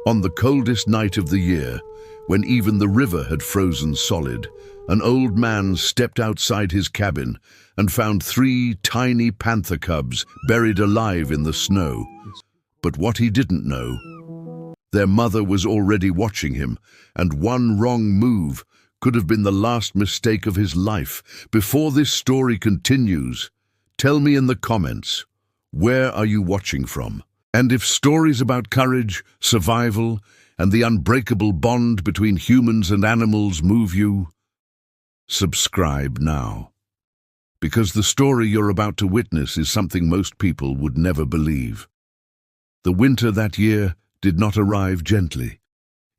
On the coldest night of the year, when even the river had frozen solid, an old man stepped outside his cabin and found 3 tiny panther cubs buried alive in the snow. But what he didn't know, their mother was already watching him, and one wrong move could have been the last mistake of his life. Before this story continues, tell me in the comments, where are you watching from? And if stories about courage, survival, and the unbreakable bond between humans and animals move you, subscribe now. Because the story you're about to witness is something most people would never believe. The winter that year did not arrive gently.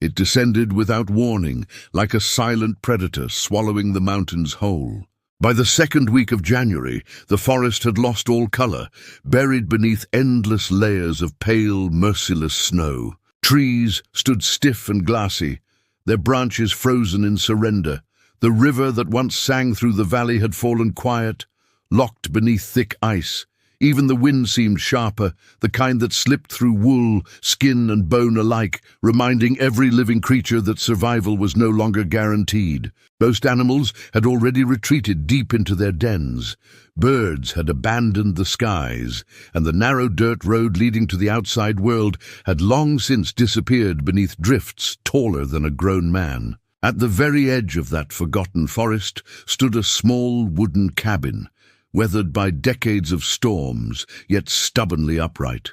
It descended without warning, like a silent predator swallowing the mountains whole. By the second week of January, the forest had lost all color, buried beneath endless layers of pale, merciless snow. Trees stood stiff and glassy, their branches frozen in surrender. The river that once sang through the valley had fallen quiet, locked beneath thick ice. Even the wind seemed sharper, the kind that slipped through wool, skin and bone alike, reminding every living creature that survival was no longer guaranteed. Most animals had already retreated deep into their dens. Birds had abandoned the skies, and the narrow dirt road leading to the outside world had long since disappeared beneath drifts taller than a grown man. At the very edge of that forgotten forest stood a small wooden cabin, weathered by decades of storms, yet stubbornly upright.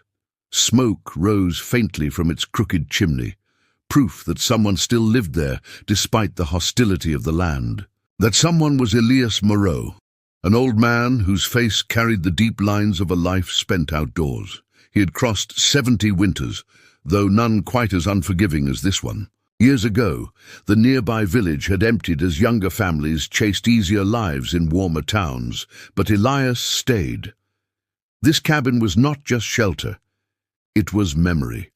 Smoke rose faintly from its crooked chimney, proof that someone still lived there despite the hostility of the land. That someone was Elias Moreau, an old man whose face carried the deep lines of a life spent outdoors. He had crossed 70 winters, though none quite as unforgiving as this one. Years ago, the nearby village had emptied as younger families chased easier lives in warmer towns, but Elias stayed. This cabin was not just shelter, it was memory.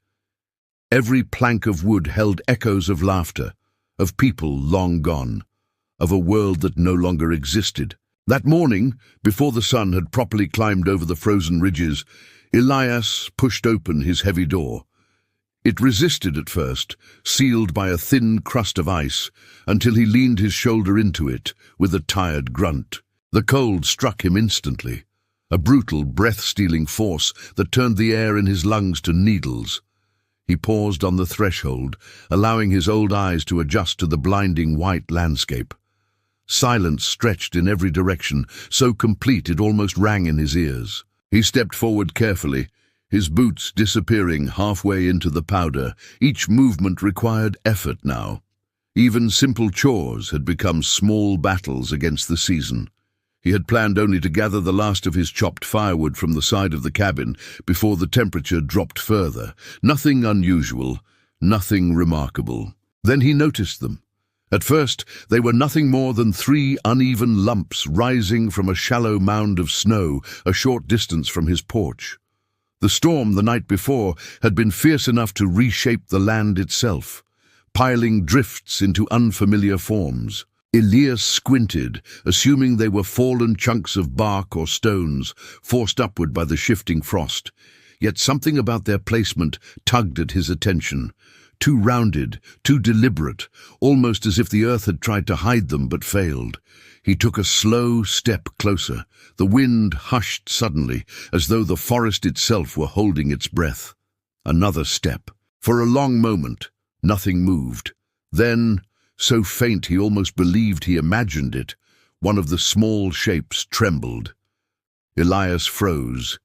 Every plank of wood held echoes of laughter, of people long gone, of a world that no longer existed. That morning, before the sun had properly climbed over the frozen ridges, Elias pushed open his heavy door. It resisted at first, sealed by a thin crust of ice, until he leaned his shoulder into it with a tired grunt. The cold struck him instantly, a brutal, breath-stealing force that turned the air in his lungs to needles. He paused on the threshold, allowing his old eyes to adjust to the blinding white landscape. Silence stretched in every direction, so complete it almost rang in his ears. He stepped forward carefully, his boots disappearing halfway into the powder. Each movement required effort now. Even simple chores had become small battles against the season. He had planned only to gather the last of his chopped firewood from the side of the cabin before the temperature dropped further. Nothing unusual, nothing remarkable. Then he noticed them. At first, they were nothing more than 3 uneven lumps rising from a shallow mound of snow a short distance from his porch. The storm the night before had been fierce enough to reshape the land itself, piling drifts into unfamiliar forms. Elias squinted, assuming they were fallen chunks of bark or stones, forced upward by the shifting frost. Yet something about their placement tugged at his attention. Too rounded, too deliberate, almost as if the earth had tried to hide them but failed. He took a slow step closer. The wind hushed suddenly, as though the forest itself were holding its breath. Another step. For a long moment, nothing moved. Then, so faint he almost believed he imagined it, one of the small shapes trembled. Elias froze.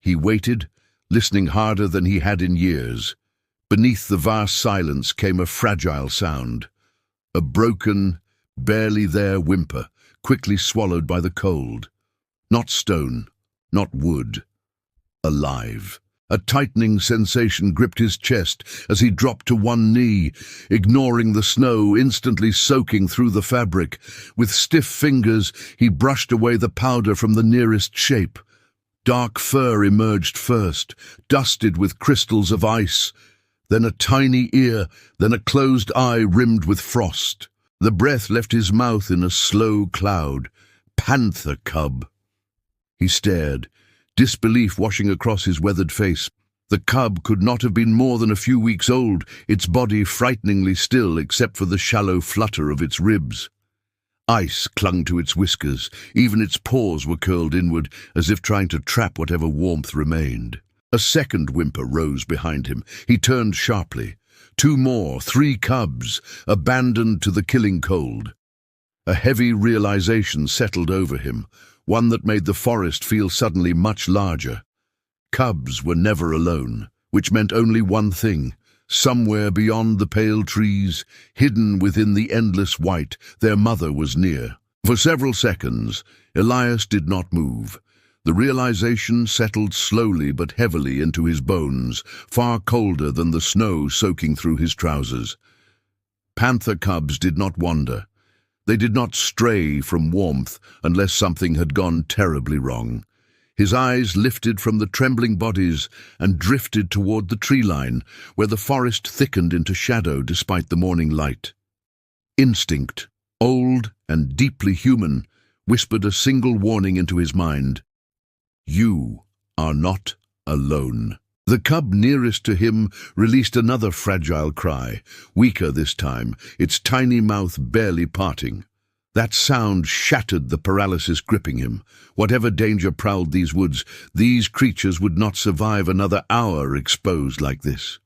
He waited, listening harder than he had in years. Beneath the vast silence came a fragile sound. A broken, barely there whimper, quickly swallowed by the cold. Not stone, not wood. Alive. A tightening sensation gripped his chest as he dropped to one knee, ignoring the snow instantly soaking through the fabric. With stiff fingers, he brushed away the powder from the nearest shape. Dark fur emerged first, dusted with crystals of ice. Then a tiny ear, then a closed eye rimmed with frost. The breath left his mouth in a slow cloud. Panther cub. He stared, disbelief washing across his weathered face. The cub could not have been more than a few weeks old, its body frighteningly still except for the shallow flutter of its ribs. Ice clung to its whiskers, even its paws were curled inward, as if trying to trap whatever warmth remained. A second whimper rose behind him. He turned sharply. 2 more, 3 cubs, abandoned to the killing cold. A heavy realization settled over him, one that made the forest feel suddenly much larger. Cubs were never alone, which meant only one thing. Somewhere beyond the pale trees, hidden within the endless white, their mother was near. For several seconds, Elias did not move. The realization settled slowly but heavily into his bones, far colder than the snow soaking through his trousers. Panther cubs did not wander. They did not stray from warmth unless something had gone terribly wrong. His eyes lifted from the trembling bodies and drifted toward the tree line, where the forest thickened into shadow despite the morning light. Instinct, old and deeply human, whispered a single warning into his mind. You are not alone. The cub nearest to him released another fragile cry, weaker this time, its tiny mouth barely parting. That sound shattered the paralysis gripping him. Whatever danger prowled these woods, these creatures would not survive another hour exposed like this.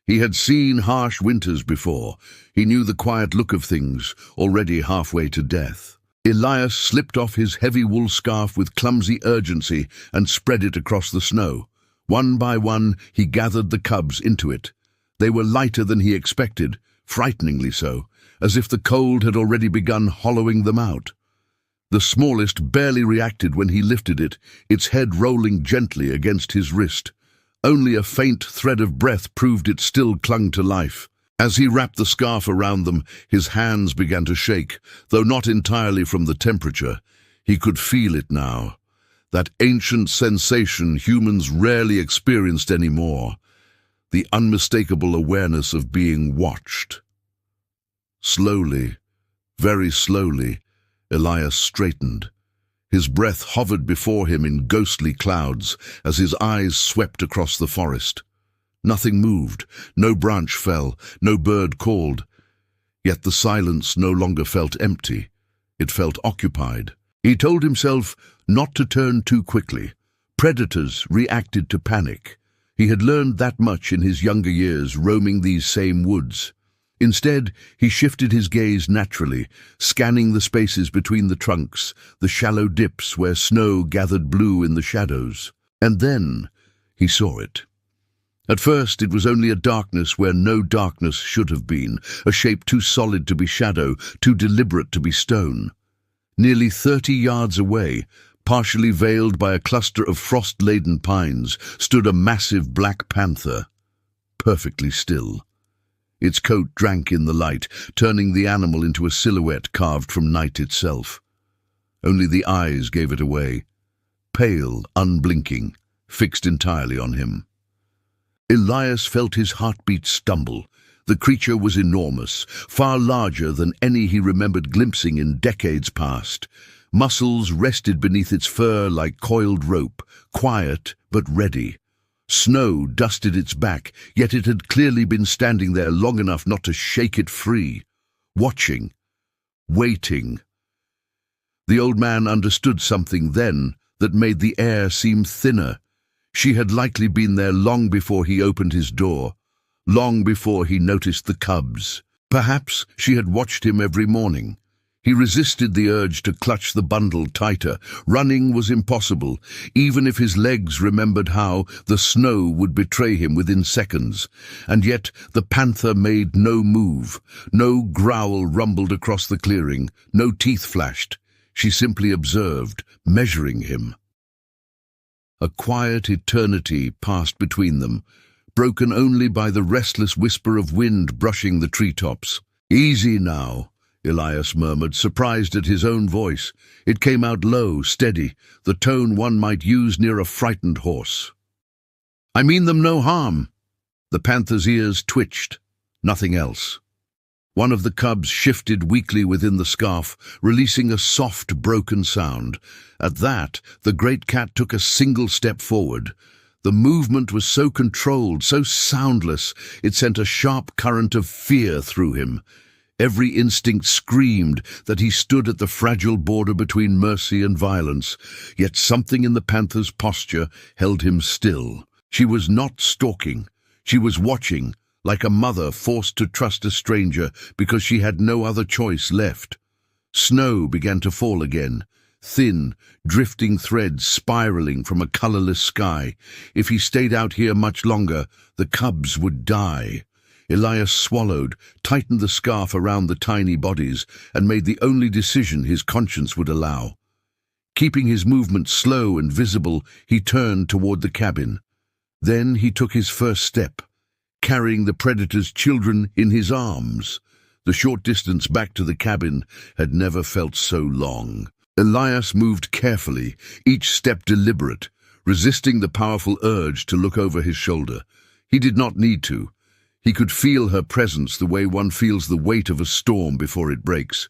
He had seen harsh winters before. He knew the quiet look of things, already halfway to death. Elias slipped off his heavy wool scarf with clumsy urgency and spread it across the snow. One by one, he gathered the cubs into it. They were lighter than he expected, frighteningly so, as if the cold had already begun hollowing them out. The smallest barely reacted when he lifted it, its head rolling gently against his wrist. Only a faint thread of breath proved it still clung to life. As he wrapped the scarf around them, his hands began to shake, though not entirely from the temperature. He could feel it now, that ancient sensation humans rarely experienced anymore, the unmistakable awareness of being watched. Slowly, very slowly, Elias straightened. His breath hovered before him in ghostly clouds as his eyes swept across the forest. Nothing moved, no branch fell, no bird called. Yet the silence no longer felt empty. It felt occupied. He told himself not to turn too quickly. Predators reacted to panic. He had learned that much in his younger years roaming these same woods. Instead, he shifted his gaze naturally, scanning the spaces between the trunks, the shallow dips where snow gathered blue in the shadows. And then he saw it. At first, it was only a darkness where no darkness should have been, a shape too solid to be shadow, too deliberate to be stone. Nearly 30 yards away, partially veiled by a cluster of frost-laden pines, stood a massive black panther, perfectly still. Its coat drank in the light, turning the animal into a silhouette carved from night itself. Only the eyes gave it away, pale, unblinking, fixed entirely on him. Elias felt his heartbeat stumble. The creature was enormous, far larger than any he remembered glimpsing in decades past. Muscles rested beneath its fur like coiled rope, quiet but ready. Snow dusted its back, yet it had clearly been standing there long enough not to shake it free. Watching. Waiting. The old man understood something then that made the air seem thinner. She had likely been there long before he opened his door, long before he noticed the cubs. Perhaps she had watched him every morning. He resisted the urge to clutch the bundle tighter. Running was impossible, even if his legs remembered how the snow would betray him within seconds. And yet the panther made no move. No growl rumbled across the clearing. No teeth flashed. She simply observed, measuring him. A quiet eternity passed between them, broken only by the restless whisper of wind brushing the treetops. "Easy now," Elias murmured, surprised at his own voice. It came out low, steady, the tone one might use near a frightened horse. "I mean them no harm." The panther's ears twitched, nothing else. One of the cubs shifted weakly within the scarf, releasing a soft, broken sound. At that, the great cat took a single step forward. The movement was so controlled, so soundless, it sent a sharp current of fear through him. Every instinct screamed that he stood at the fragile border between mercy and violence, yet something in the panther's posture held him still. She was not stalking. She was watching, like a mother forced to trust a stranger because she had no other choice left. Snow began to fall again, thin, drifting threads spiraling from a colorless sky. If he stayed out here much longer, the cubs would die. Elias swallowed, tightened the scarf around the tiny bodies, and made the only decision his conscience would allow. Keeping his movement slow and visible, he turned toward the cabin. Then he took his first step, carrying the predator's children in his arms. The short distance back to the cabin had never felt so long. Elias moved carefully, each step deliberate, resisting the powerful urge to look over his shoulder. He did not need to. He could feel her presence the way one feels the weight of a storm before it breaks.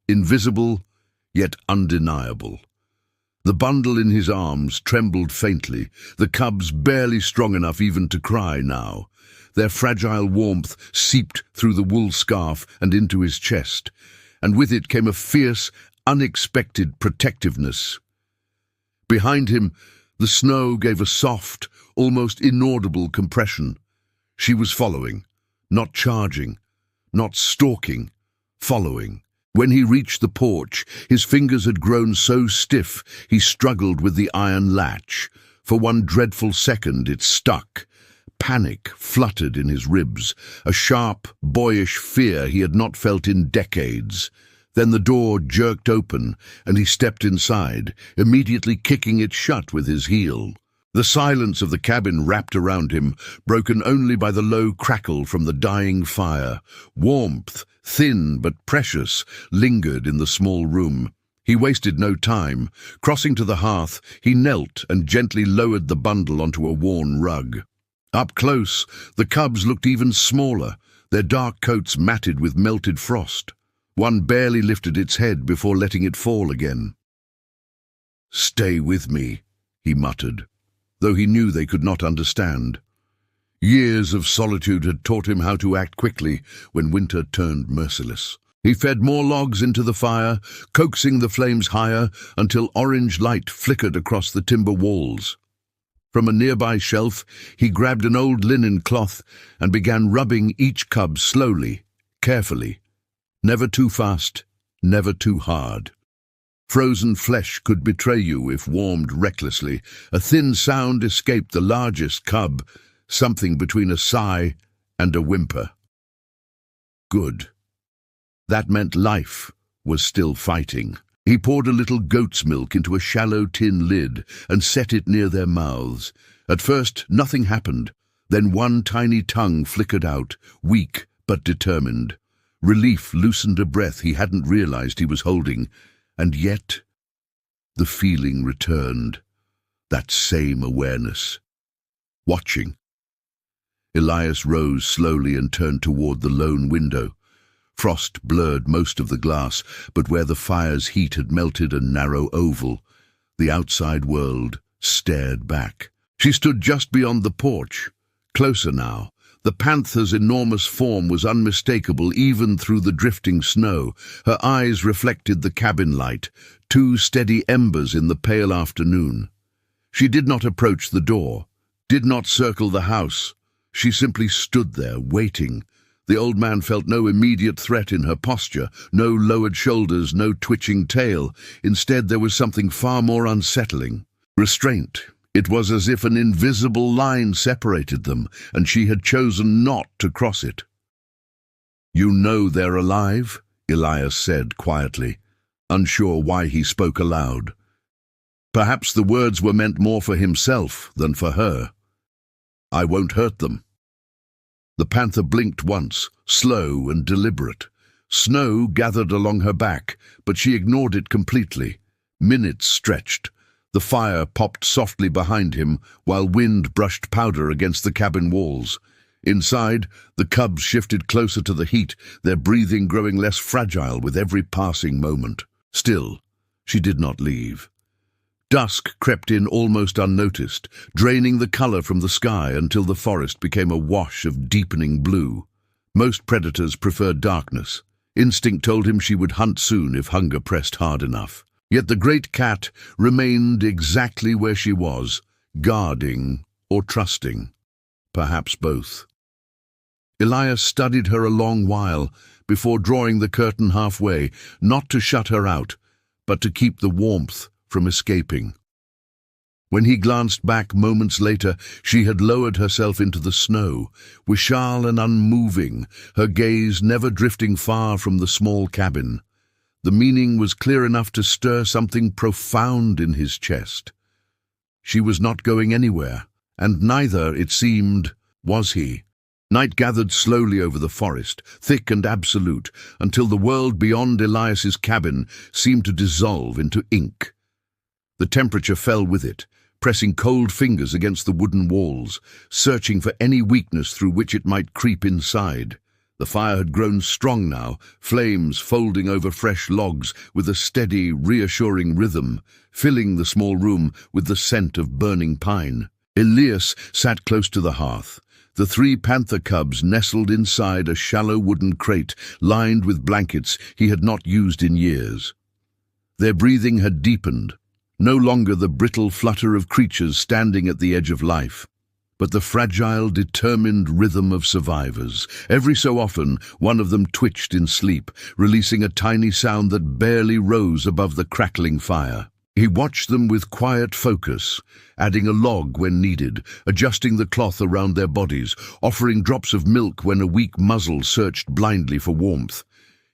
Invisible, yet undeniable. The bundle in his arms trembled faintly, the cubs barely strong enough even to cry now. Their fragile warmth seeped through the wool scarf and into his chest, and with it came a fierce, unexpected protectiveness. Behind him, the snow gave a soft, almost inaudible compression. She was following, not charging, not stalking, following. When he reached the porch, his fingers had grown so stiff he struggled with the iron latch. For one dreadful second it stuck. Panic fluttered in his ribs, a sharp, boyish fear he had not felt in decades. Then the door jerked open, and he stepped inside, immediately kicking it shut with his heel. The silence of the cabin wrapped around him, broken only by the low crackle from the dying fire. Warmth, thin but precious, lingered in the small room. He wasted no time. Crossing to the hearth, he knelt and gently lowered the bundle onto a worn rug. Up close, the cubs looked even smaller, their dark coats matted with melted frost. One barely lifted its head before letting it fall again. "Stay with me," he muttered, though he knew they could not understand. Years of solitude had taught him how to act quickly when winter turned merciless. He fed more logs into the fire, coaxing the flames higher until orange light flickered across the timber walls. From a nearby shelf, he grabbed an old linen cloth and began rubbing each cub slowly, carefully. Never too fast, never too hard. Frozen flesh could betray you if warmed recklessly. A thin sound escaped the largest cub, something between a sigh and a whimper. Good. That meant life was still fighting. He poured a little goat's milk into a shallow tin lid and set it near their mouths. At first, nothing happened. Then one tiny tongue flickered out, weak but determined. Relief loosened a breath he hadn't realized he was holding, and yet the feeling returned, that same awareness. Watching. Elias rose slowly and turned toward the lone window. Frost blurred most of the glass, but where the fire's heat had melted a narrow oval, the outside world stared back. She stood just beyond the porch, closer now. The panther's enormous form was unmistakable even through the drifting snow. Her eyes reflected the cabin light, two steady embers in the pale afternoon. She did not approach the door, did not circle the house. She simply stood there, waiting. The old man felt no immediate threat in her posture, no lowered shoulders, no twitching tail. Instead, there was something far more unsettling. Restraint. It was as if an invisible line separated them, and she had chosen not to cross it. "You know they're alive?" Elias said quietly, unsure why he spoke aloud. Perhaps the words were meant more for himself than for her. "I won't hurt them." The panther blinked once, slow and deliberate. Snow gathered along her back, but she ignored it completely. Minutes stretched. The fire popped softly behind him, while wind brushed powder against the cabin walls. Inside, the cubs shifted closer to the heat, their breathing growing less fragile with every passing moment. Still, she did not leave. Dusk crept in almost unnoticed, draining the color from the sky until the forest became a wash of deepening blue. Most predators preferred darkness. Instinct told him she would hunt soon if hunger pressed hard enough. Yet the great cat remained exactly where she was, guarding or trusting. Perhaps both. Elias studied her a long while before drawing the curtain halfway, not to shut her out, but to keep the warmth from escaping. When he glanced back moments later, she had lowered herself into the snow, vishal and unmoving, her gaze never drifting far from the small cabin. The meaning was clear enough to stir something profound in his chest. She was not going anywhere, and neither, it seemed, was he. Night gathered slowly over the forest, thick and absolute, until the world beyond Elias's cabin seemed to dissolve into ink. The temperature fell with it, pressing cold fingers against the wooden walls, searching for any weakness through which it might creep inside. The fire had grown strong now, flames folding over fresh logs with a steady, reassuring rhythm, filling the small room with the scent of burning pine. Elias sat close to the hearth. The 3 panther cubs nestled inside a shallow wooden crate lined with blankets he had not used in years. Their breathing had deepened, no longer the brittle flutter of creatures standing at the edge of life, but the fragile, determined rhythm of survivors. Every so often, one of them twitched in sleep, releasing a tiny sound that barely rose above the crackling fire. He watched them with quiet focus, adding a log when needed, adjusting the cloth around their bodies, offering drops of milk when a weak muzzle searched blindly for warmth.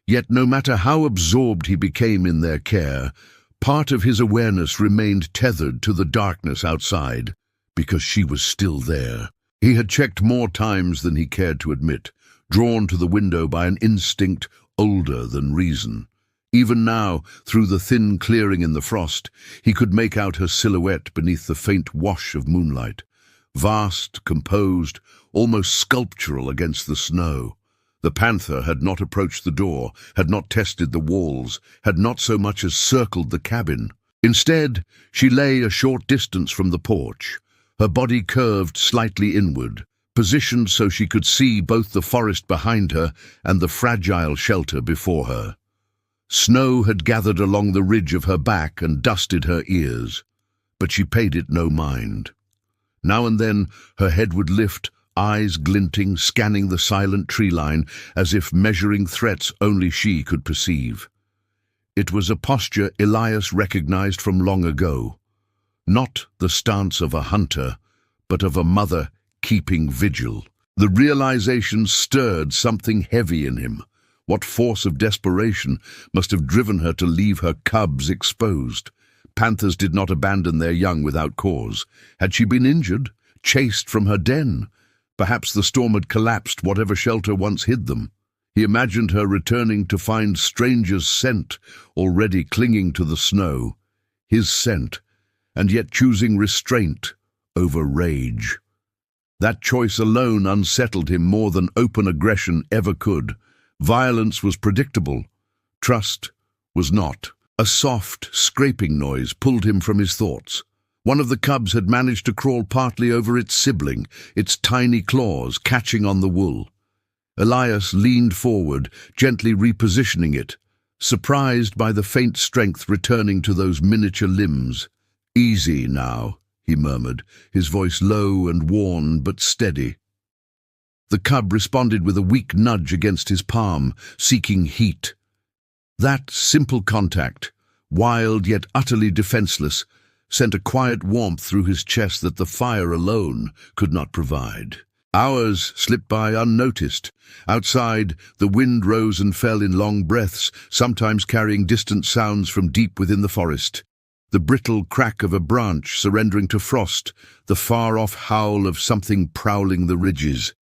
Yet no matter how absorbed he became in their care, part of his awareness remained tethered to the darkness outside, because she was still there. He had checked more times than he cared to admit, drawn to the window by an instinct older than reason. Even now, through the thin clearing in the frost, he could make out her silhouette beneath the faint wash of moonlight. Vast, composed, almost sculptural against the snow. The panther had not approached the door, had not tested the walls, had not so much as circled the cabin. Instead, she lay a short distance from the porch, her body curved slightly inward, positioned so she could see both the forest behind her and the fragile shelter before her. Snow had gathered along the ridge of her back and dusted her ears, but she paid it no mind. Now and then her head would lift, eyes glinting, scanning the silent tree line as if measuring threats only she could perceive. It was a posture Elias recognized from long ago, not the stance of a hunter, but of a mother keeping vigil. The realization stirred something heavy in him. What force of desperation must have driven her to leave her cubs exposed? Panthers did not abandon their young without cause. Had she been injured, chased from her den? Perhaps the storm had collapsed whatever shelter once hid them. He imagined her returning to find strangers' scent already clinging to the snow, his scent, and yet choosing restraint over rage. That choice alone unsettled him more than open aggression ever could. Violence was predictable. Trust was not. A soft, scraping noise pulled him from his thoughts. One of the cubs had managed to crawl partly over its sibling, its tiny claws catching on the wool. Elias leaned forward, gently repositioning it, surprised by the faint strength returning to those miniature limbs. "Easy now," he murmured, his voice low and worn but steady. The cub responded with a weak nudge against his palm, seeking heat. That simple contact, wild yet utterly defenseless, sent a quiet warmth through his chest that the fire alone could not provide. Hours slipped by unnoticed. Outside, the wind rose and fell in long breaths, sometimes carrying distant sounds from deep within the forest. The brittle crack of a branch surrendering to frost, the far-off howl of something prowling the ridges.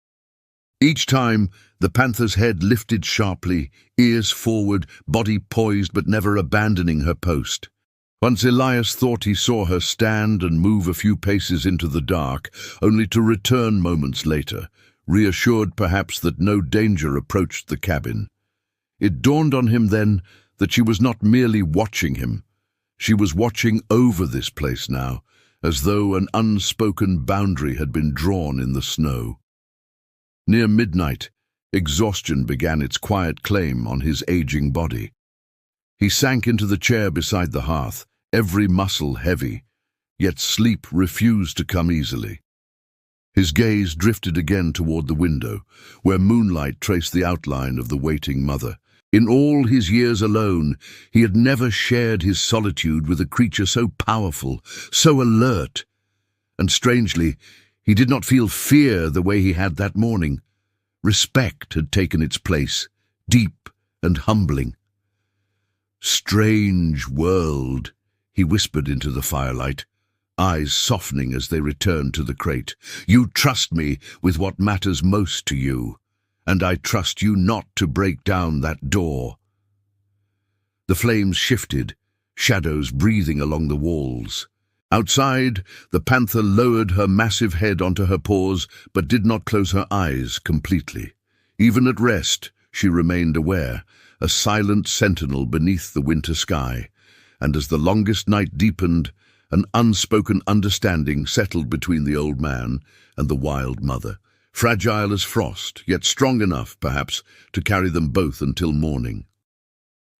Each time, the panther's head lifted sharply, ears forward, body poised but never abandoning her post. Once Elias thought he saw her stand and move a few paces into the dark, only to return moments later, reassured perhaps that no danger approached the cabin. It dawned on him then that she was not merely watching him. She was watching over this place now, as though an unspoken boundary had been drawn in the snow. Near midnight, exhaustion began its quiet claim on his aging body. He sank into the chair beside the hearth, every muscle heavy, yet sleep refused to come easily. His gaze drifted again toward the window, where moonlight traced the outline of the waiting mother. In all his years alone, he had never shared his solitude with a creature so powerful, so alert. And strangely, he did not feel fear the way he had that morning. Respect had taken its place, deep and humbling. "Strange world," he whispered into the firelight, eyes softening as they returned to the crate. "You trust me with what matters most to you, and I trust you not to break down that door." The flames shifted, shadows breathing along the walls. Outside, the panther lowered her massive head onto her paws, but did not close her eyes completely. Even at rest, she remained aware, a silent sentinel beneath the winter sky, and as the longest night deepened, an unspoken understanding settled between the old man and the wild mother, fragile as frost, yet strong enough, perhaps, to carry them both until morning.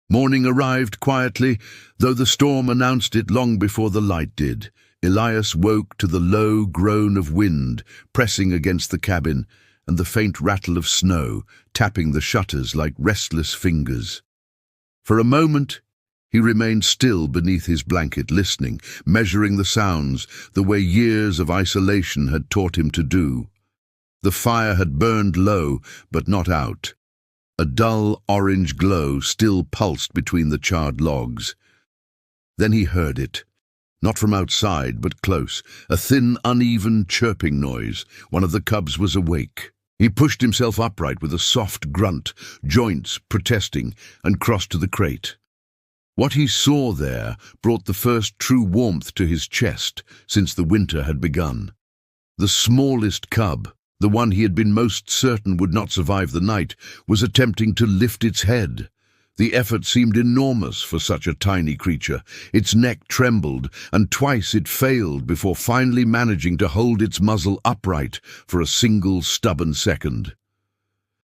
Morning arrived quietly, though the storm announced it long before the light did. Elias woke to the low groan of wind pressing against the cabin and the faint rattle of snow tapping the shutters like restless fingers. For a moment, he remained still beneath his blanket, listening, measuring the sounds, the way years of isolation had taught him to do. The fire had burned low, but not out. A dull orange glow still pulsed between the charred logs. Then he heard it. Not from outside, but close, a thin, uneven chirping noise. One of the cubs was awake. He pushed himself upright with a soft grunt, joints protesting, and crossed to the crate. What he saw there brought the first true warmth to his chest since the winter had begun. The smallest cub, the one he had been most certain would not survive the night, was attempting to lift its head. The effort seemed enormous for such a tiny creature. Its neck trembled, and twice it failed before finally managing to hold its muzzle upright for a single stubborn second.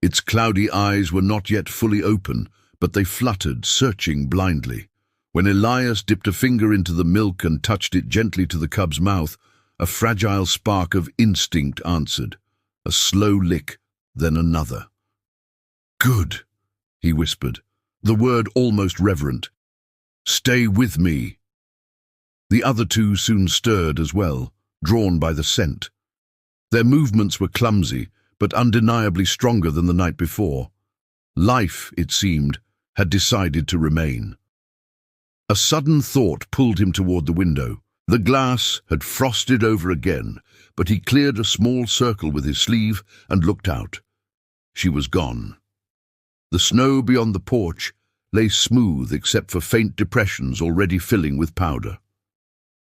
Its cloudy eyes were not yet fully open, but they fluttered, searching blindly. When Elias dipped a finger into the milk and touched it gently to the cub's mouth, a fragile spark of instinct answered. A slow lick, then another. "Good," he whispered, the word almost reverent. "Stay with me." The other two soon stirred as well, drawn by the scent. Their movements were clumsy, but undeniably stronger than the night before. Life, it seemed, had decided to remain. A sudden thought pulled him toward the window. The glass had frosted over again, but he cleared a small circle with his sleeve and looked out. She was gone. The snow beyond the porch lay smooth except for faint depressions already filling with powder.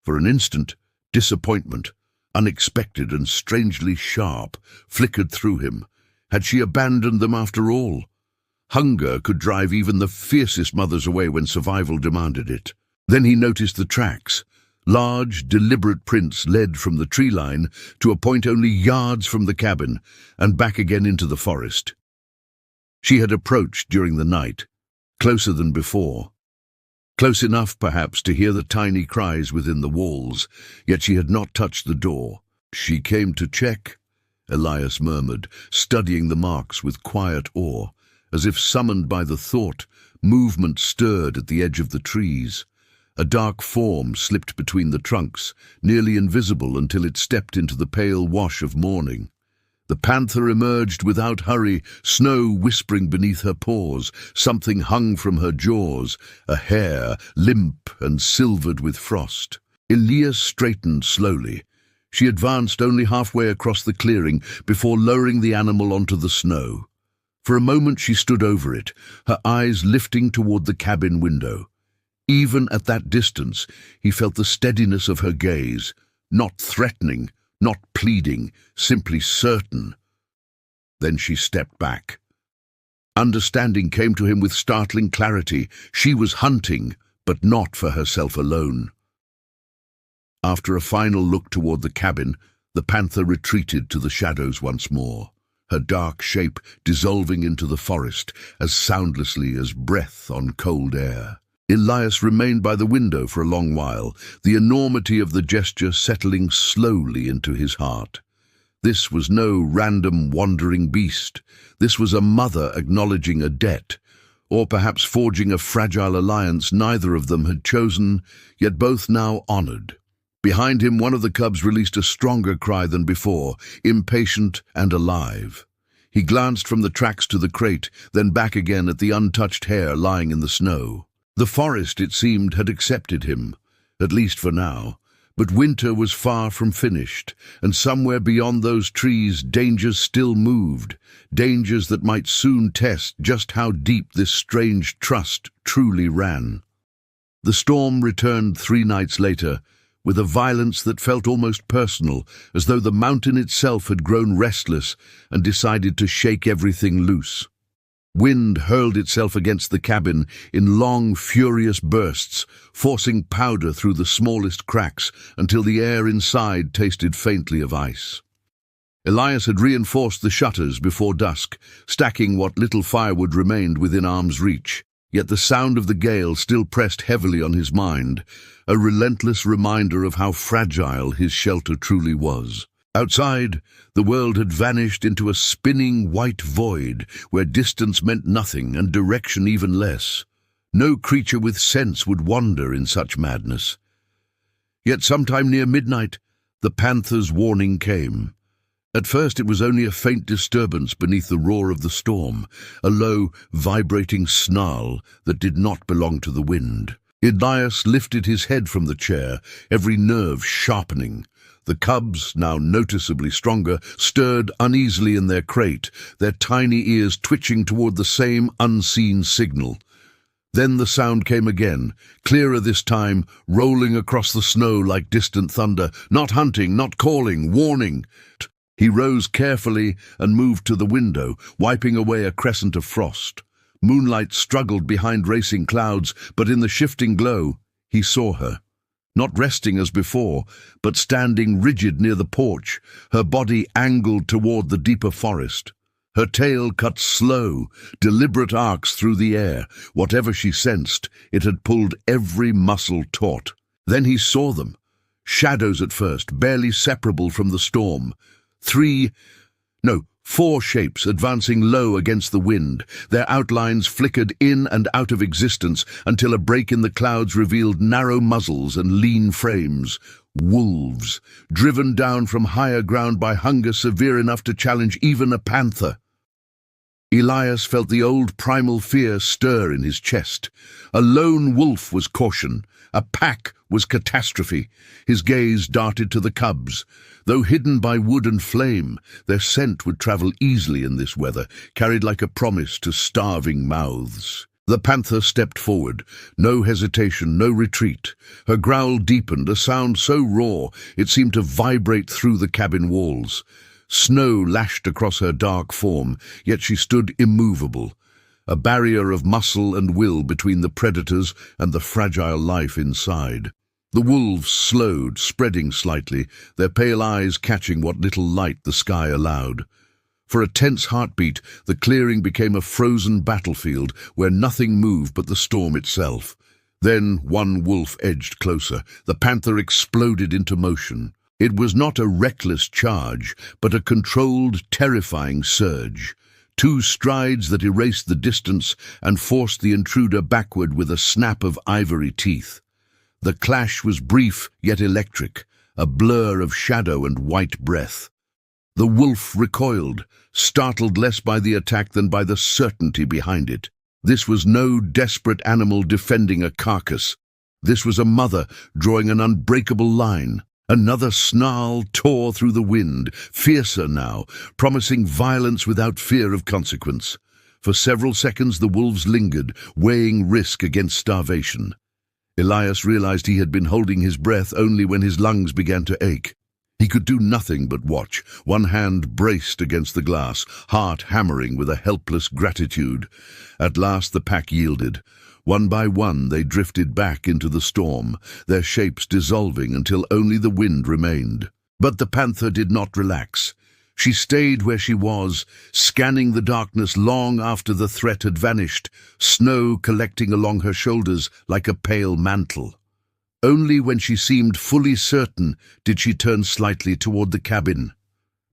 For an instant, disappointment, unexpected and strangely sharp, flickered through him. Had she abandoned them after all? Hunger could drive even the fiercest mothers away when survival demanded it. Then he noticed the tracks. Large, deliberate prints led from the tree line to a point only yards from the cabin and back again into the forest. She had approached during the night, closer than before. Close enough, perhaps, to hear the tiny cries within the walls, yet she had not touched the door. "She came to check," Elias murmured, studying the marks with quiet awe. As if summoned by the thought, movement stirred at the edge of the trees. A dark form slipped between the trunks, nearly invisible until it stepped into the pale wash of morning. The panther emerged without hurry, snow whispering beneath her paws. Something hung from her jaws, a hair, limp and silvered with frost. Elias straightened slowly. She advanced only halfway across the clearing before lowering the animal onto the snow. For a moment she stood over it, her eyes lifting toward the cabin window. Even at that distance, he felt the steadiness of her gaze, not threatening, not pleading, simply certain. Then she stepped back. Understanding came to him with startling clarity. She was hunting, but not for herself alone. After a final look toward the cabin, the panther retreated to the shadows once more, her dark shape dissolving into the forest as soundlessly as breath on cold air. Elias remained by the window for a long while, the enormity of the gesture settling slowly into his heart. This was no random wandering beast. This was a mother acknowledging a debt, or perhaps forging a fragile alliance neither of them had chosen, yet both now honored. Behind him, one of the cubs released a stronger cry than before, impatient and alive. He glanced from the tracks to the crate, then back again at the untouched hare lying in the snow. The forest, it seemed, had accepted him, at least for now. But winter was far from finished, and somewhere beyond those trees dangers still moved, dangers that might soon test just how deep this strange trust truly ran. The storm returned 3 nights later, with a violence that felt almost personal, as though the mountain itself had grown restless and decided to shake everything loose. Wind hurled itself against the cabin in long, furious bursts, forcing powder through the smallest cracks until the air inside tasted faintly of ice. Elias had reinforced the shutters before dusk, stacking what little firewood remained within arm's reach, yet the sound of the gale still pressed heavily on his mind, a relentless reminder of how fragile his shelter truly was. Outside, the world had vanished into a spinning white void where distance meant nothing and direction even less. No creature with sense would wander in such madness. Yet sometime near midnight, the panther's warning came. At first it was only a faint disturbance beneath the roar of the storm, a low, vibrating snarl that did not belong to the wind. Elias lifted his head from the chair, every nerve sharpening. The cubs, now noticeably stronger, stirred uneasily in their crate, their tiny ears twitching toward the same unseen signal. Then the sound came again, clearer this time, rolling across the snow like distant thunder, not hunting, not calling, warning. He rose carefully and moved to the window, wiping away a crescent of frost. Moonlight struggled behind racing clouds, but in the shifting glow, he saw her. Not resting as before, but standing rigid near the porch, her body angled toward the deeper forest. Her tail cut slow, deliberate arcs through the air. Whatever she sensed, it had pulled every muscle taut. Then he saw them. Shadows at first, barely separable from the storm. 4 shapes advancing low against the wind. Their outlines flickered in and out of existence until a break in the clouds revealed narrow muzzles and lean frames. Wolves, driven down from higher ground by hunger severe enough to challenge even a panther. Elias felt the old primal fear stir in his chest. A lone wolf was caution. A pack was catastrophe. His gaze darted to the cubs. Though hidden by wood and flame, their scent would travel easily in this weather, carried like a promise to starving mouths. The panther stepped forward. No hesitation, no retreat. Her growl deepened, a sound so raw it seemed to vibrate through the cabin walls. Snow lashed across her dark form, yet she stood immovable, a barrier of muscle and will between the predators and the fragile life inside. The wolves slowed, spreading slightly, their pale eyes catching what little light the sky allowed. For a tense heartbeat, the clearing became a frozen battlefield where nothing moved but the storm itself. Then one wolf edged closer. The panther exploded into motion. It was not a reckless charge, but a controlled, terrifying surge. 2 strides that erased the distance and forced the intruder backward with a snap of ivory teeth. The clash was brief yet electric, a blur of shadow and white breath. The wolf recoiled, startled less by the attack than by the certainty behind it. This was no desperate animal defending a carcass. This was a mother drawing an unbreakable line. Another snarl tore through the wind, fiercer now, promising violence without fear of consequence. For several seconds the wolves lingered, weighing risk against starvation. Elias realized he had been holding his breath only when his lungs began to ache. He could do nothing but watch, one hand braced against the glass, heart hammering with a helpless gratitude. At last the pack yielded. One by one they drifted back into the storm, their shapes dissolving until only the wind remained. But the panther did not relax. She stayed where she was, scanning the darkness long after the threat had vanished, snow collecting along her shoulders like a pale mantle. Only when she seemed fully certain did she turn slightly toward the cabin,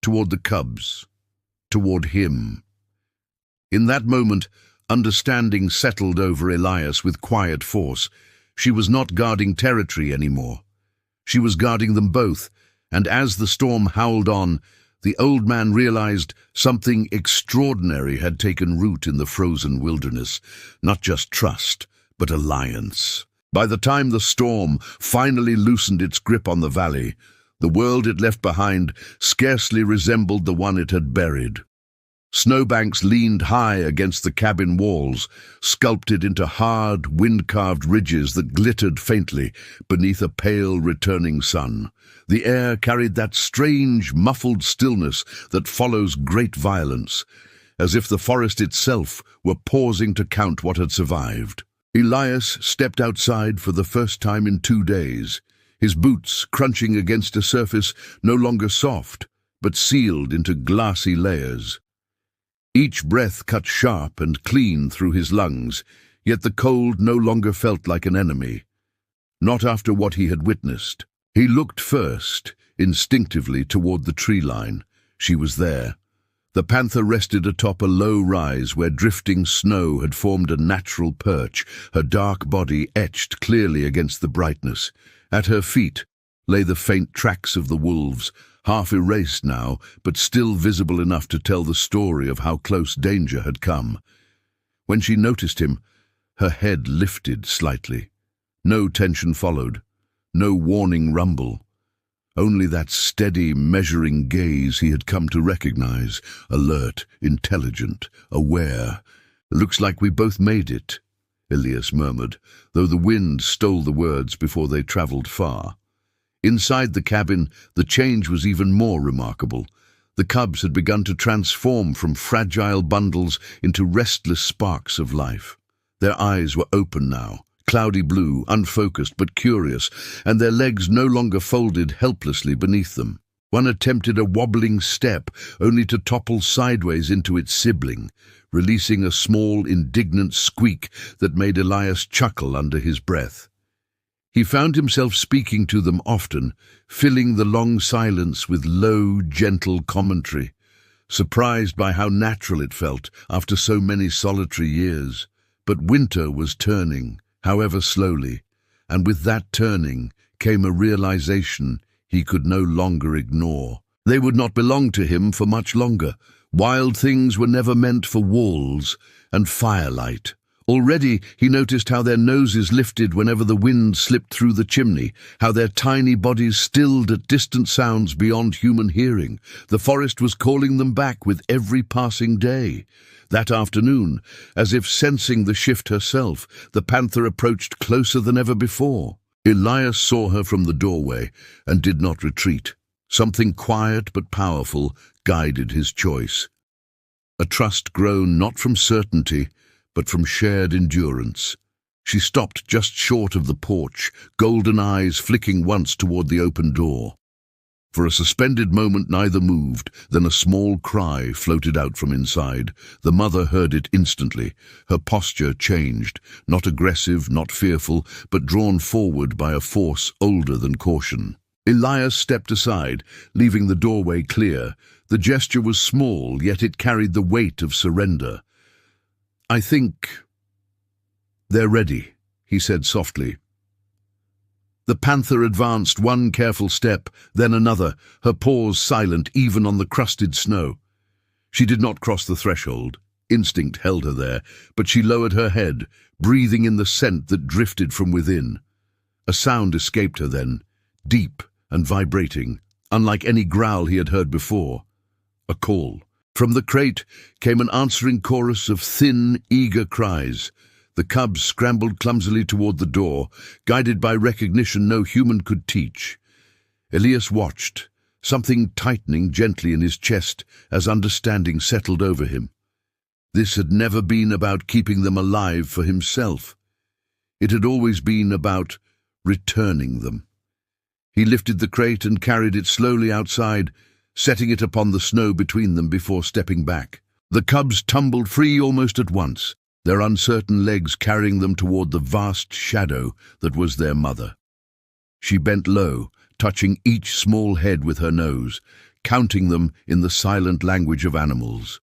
toward the cubs, toward him. In that moment, understanding settled over Elias with quiet force. She was not guarding territory anymore. She was guarding them both, and as the storm howled on, the old man realized something extraordinary had taken root in the frozen wilderness. Not just trust, but alliance. By the time the storm finally loosened its grip on the valley, the world it left behind scarcely resembled the one it had buried. Snowbanks leaned high against the cabin walls, sculpted into hard, wind-carved ridges that glittered faintly beneath a pale, returning sun. The air carried that strange, muffled stillness that follows great violence, as if the forest itself were pausing to count what had survived. Elias stepped outside for the first time in 2 days, his boots crunching against a surface no longer soft, but sealed into glassy layers. Each breath cut sharp and clean through his lungs, yet the cold no longer felt like an enemy. Not after what he had witnessed. He looked first, instinctively, toward the tree line. She was there. The panther rested atop a low rise where drifting snow had formed a natural perch, her dark body etched clearly against the brightness. At her feet lay the faint tracks of the wolves, half erased now, but still visible enough to tell the story of how close danger had come. When she noticed him, her head lifted slightly. No tension followed, no warning rumble. Only that steady, measuring gaze he had come to recognize, alert, intelligent, aware. "Looks like we both made it," Elias murmured, though the wind stole the words before they traveled far. Inside the cabin, the change was even more remarkable. The cubs had begun to transform from fragile bundles into restless sparks of life. Their eyes were open now, cloudy blue, unfocused but curious, and their legs no longer folded helplessly beneath them. One attempted a wobbling step, only to topple sideways into its sibling, releasing a small, indignant squeak that made Elias chuckle under his breath. He found himself speaking to them often, filling the long silence with low, gentle commentary, surprised by how natural it felt after so many solitary years. But winter was turning, however slowly, and with that turning came a realization he could no longer ignore. They would not belong to him for much longer. Wild things were never meant for walls and firelight. Already he noticed how their noses lifted whenever the wind slipped through the chimney, how their tiny bodies stilled at distant sounds beyond human hearing. The forest was calling them back with every passing day. That afternoon, as if sensing the shift herself, the panther approached closer than ever before. Elias saw her from the doorway and did not retreat. Something quiet but powerful guided his choice. A trust grown not from certainty, but from shared endurance. She stopped just short of the porch, golden eyes flicking once toward the open door. For a suspended moment neither moved, then a small cry floated out from inside. The mother heard it instantly. Her posture changed, not aggressive, not fearful, but drawn forward by a force older than caution. Elias stepped aside, leaving the doorway clear. The gesture was small, yet it carried the weight of surrender. "I think they're ready," he said softly. The panther advanced one careful step, then another, her paws silent even on the crusted snow. She did not cross the threshold. Instinct held her there, but she lowered her head, breathing in the scent that drifted from within. A sound escaped her then, deep and vibrating, unlike any growl he had heard before. A call. From the crate came an answering chorus of thin, eager cries. The cubs scrambled clumsily toward the door, guided by recognition no human could teach. Elias watched, something tightening gently in his chest as understanding settled over him. This had never been about keeping them alive for himself. It had always been about returning them. He lifted the crate and carried it slowly outside, setting it upon the snow between them before stepping back. The cubs tumbled free almost at once, their uncertain legs carrying them toward the vast shadow that was their mother. She bent low, touching each small head with her nose, counting them in the silent language of animals.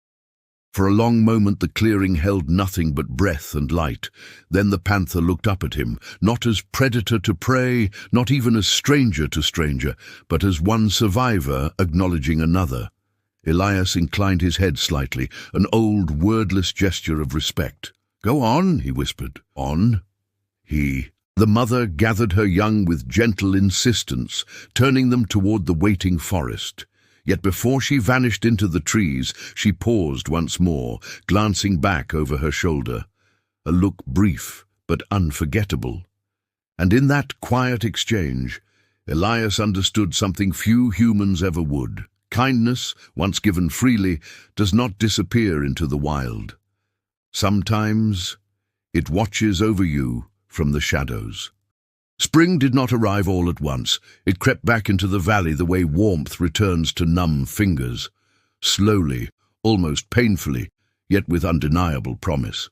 For a long moment the clearing held nothing but breath and light. Then the panther looked up at him, not as predator to prey, not even as stranger to stranger, but as one survivor acknowledging another. Elias inclined his head slightly, an old, wordless gesture of respect. "Go on," he whispered. "On." The mother gathered her young with gentle insistence, turning them toward the waiting forest. Yet before she vanished into the trees, she paused once more, glancing back over her shoulder. A look brief but unforgettable. And in that quiet exchange, Elias understood something few humans ever would. Kindness, once given freely, does not disappear into the wild. Sometimes it watches over you from the shadows. Spring did not arrive all at once. It crept back into the valley the way warmth returns to numb fingers. Slowly, almost painfully, yet with undeniable promise.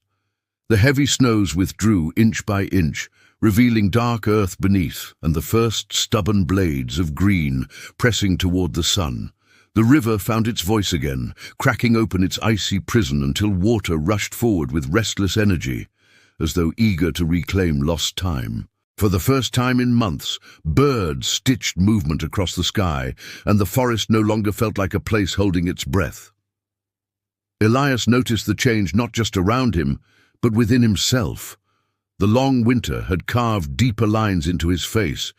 The heavy snows withdrew inch by inch, revealing dark earth beneath and the first stubborn blades of green pressing toward the sun. The river found its voice again, cracking open its icy prison until water rushed forward with restless energy, as though eager to reclaim lost time. For the first time in months, birds stitched movement across the sky, and the forest no longer felt like a place holding its breath. Elias noticed the change not just around him, but within himself. The long winter had carved deeper lines into his face,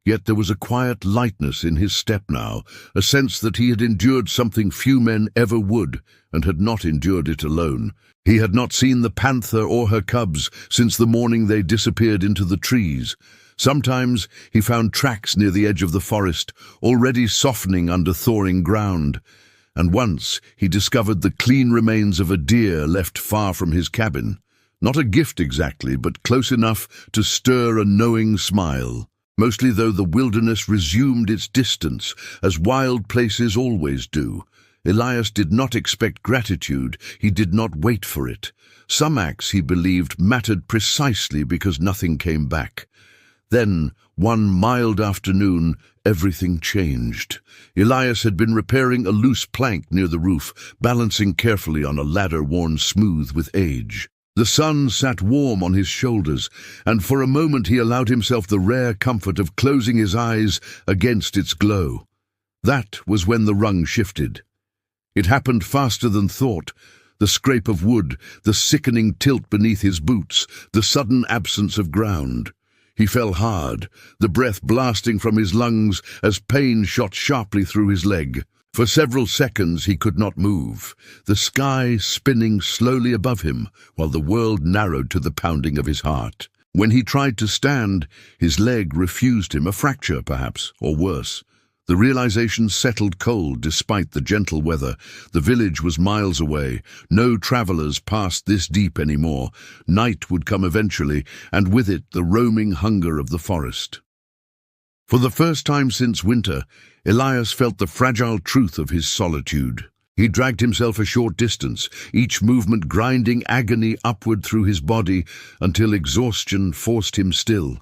yet there was a quiet lightness in his step now, a sense that he had endured something few men ever would, and had not endured it alone. He had not seen the panther or her cubs since the morning they disappeared into the trees. Sometimes he found tracks near the edge of the forest, already softening under thawing ground. And once he discovered the clean remains of a deer left far from his cabin. Not a gift exactly, but close enough to stir a knowing smile. Mostly though the wilderness resumed its distance, as wild places always do. Elias did not expect gratitude, he did not wait for it. Some acts, he believed, mattered precisely because nothing came back. Then, one mild afternoon, everything changed. Elias had been repairing a loose plank near the roof, balancing carefully on a ladder worn smooth with age. The sun sat warm on his shoulders, and for a moment he allowed himself the rare comfort of closing his eyes against its glow. That was when the rung shifted. It happened faster than thought. The scrape of wood, the sickening tilt beneath his boots, the sudden absence of ground. He fell hard, the breath blasting from his lungs as pain shot sharply through his leg. For several seconds he could not move, the sky spinning slowly above him, while the world narrowed to the pounding of his heart. When he tried to stand, his leg refused him, a fracture perhaps, or worse. The realization settled cold despite the gentle weather. The village was miles away. No travelers passed this deep anymore. Night would come eventually, and with it the roaming hunger of the forest. For the first time since winter, Elias felt the fragile truth of his solitude. He dragged himself a short distance, each movement grinding agony upward through his body until exhaustion forced him still.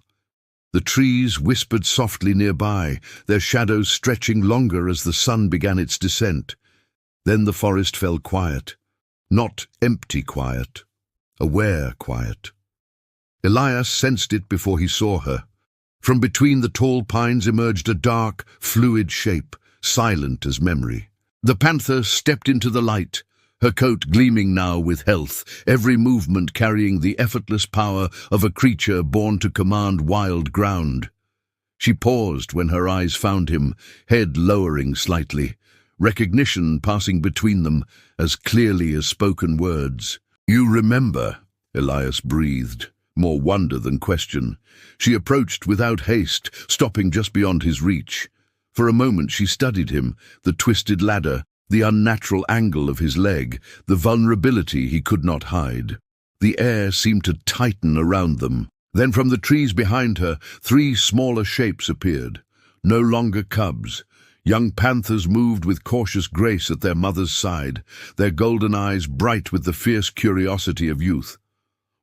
The trees whispered softly nearby, their shadows stretching longer as the sun began its descent. Then the forest fell quiet. Not empty quiet, aware quiet. Elias sensed it before he saw her. From between the tall pines emerged a dark, fluid shape, silent as memory. The panther stepped into the light, her coat gleaming now with health, every movement carrying the effortless power of a creature born to command wild ground. She paused when her eyes found him, head lowering slightly, recognition passing between them as clearly as spoken words. "You remember," Elias breathed, more wonder than question. She approached without haste, stopping just beyond his reach. For a moment she studied him, the twisted ladder, the unnatural angle of his leg, the vulnerability he could not hide. The air seemed to tighten around them. Then from the trees behind her, three smaller shapes appeared. No longer cubs. Young panthers moved with cautious grace at their mother's side, their golden eyes bright with the fierce curiosity of youth.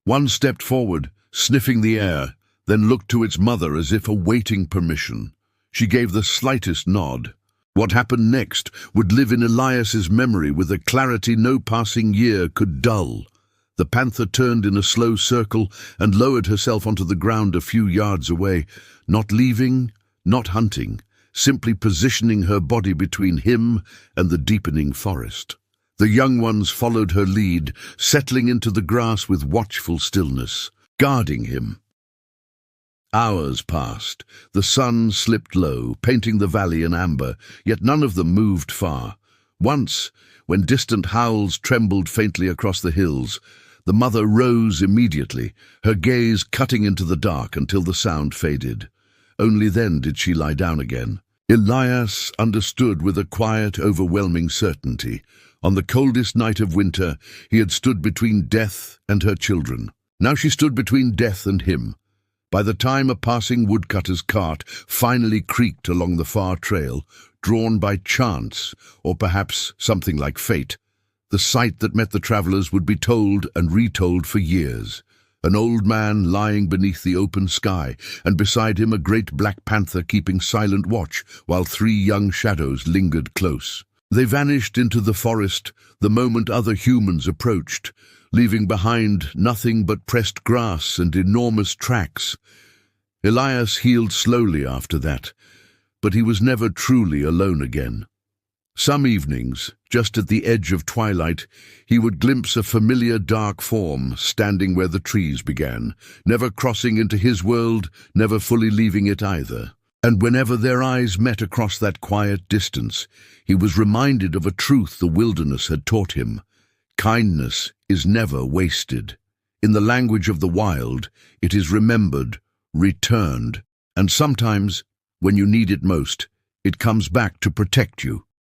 One stepped forward, sniffing the air, then looked to its mother as if awaiting permission. She gave the slightest nod. What happened next would live in Elias's memory with a clarity no passing year could dull. The panther turned in a slow circle and lowered herself onto the ground a few yards away, not leaving, not hunting, simply positioning her body between him and the deepening forest. The young ones followed her lead, settling into the grass with watchful stillness, guarding him. Hours passed. The sun slipped low, painting the valley in amber, yet none of them moved far. Once, when distant howls trembled faintly across the hills, the mother rose immediately, her gaze cutting into the dark until the sound faded. Only then did she lie down again. Elias understood with a quiet, overwhelming certainty. On the coldest night of winter, he had stood between death and her children. Now she stood between death and him. By the time a passing woodcutter's cart finally creaked along the far trail, drawn by chance, or perhaps something like fate, the sight that met the travelers would be told and retold for years. An old man lying beneath the open sky, and beside him a great black panther keeping silent watch, while three young shadows lingered close. They vanished into the forest the moment other humans approached, leaving behind nothing but pressed grass and enormous tracks. Elias healed slowly after that, but he was never truly alone again. Some evenings, just at the edge of twilight, he would glimpse a familiar dark form standing where the trees began, never crossing into his world, never fully leaving it either. And whenever their eyes met across that quiet distance, he was reminded of a truth the wilderness had taught him. Kindness is never wasted. In the language of the wild, it is remembered, returned, and sometimes, when you need it most, it comes back to protect you.